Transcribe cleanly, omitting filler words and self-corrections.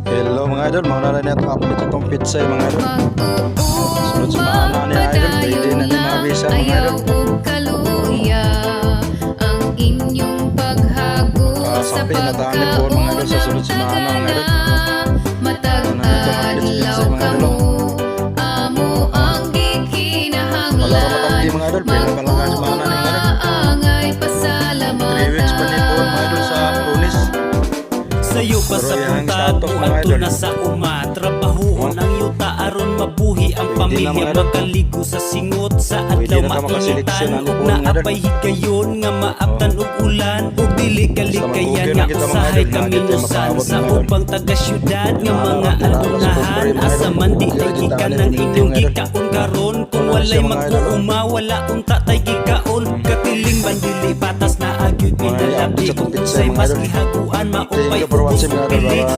Hello mga idol, mga naray na itong update itong pizza mga idol. Sunod sa mga ano ni idol, pwede na ni mga visa mga idol. Ang inyong paghago sa pagkaon mga idol sa sunod sa mga ano mga idol. Matag adlaw kamo amo ang gikinahanglan. Wala ka matanggi mga idol, pero malakas sa mga ano mga idol. Angay pasalamatan. 3 weeks pa nito mga idol sa Lunes. Sayo pa sa puntado ato na sa uma. Trabahoon ang yuta aron mabuhi ang pamilya. Makaligo sa singot sa adlaw mainitan. Ug naapay higayon nga maaptan og ulan. Ug dili kalikayan nga usahay kaminusan sa ubang taga-syudad nga mga alunahan. Asa man di gikan ang inyong gikaon karon. Kung walay mag-uuma wala unta tay gikaon. Katiling bandili patas na agyud pinalabi. Kung unsay mas gihaguan maupay watching mga idol.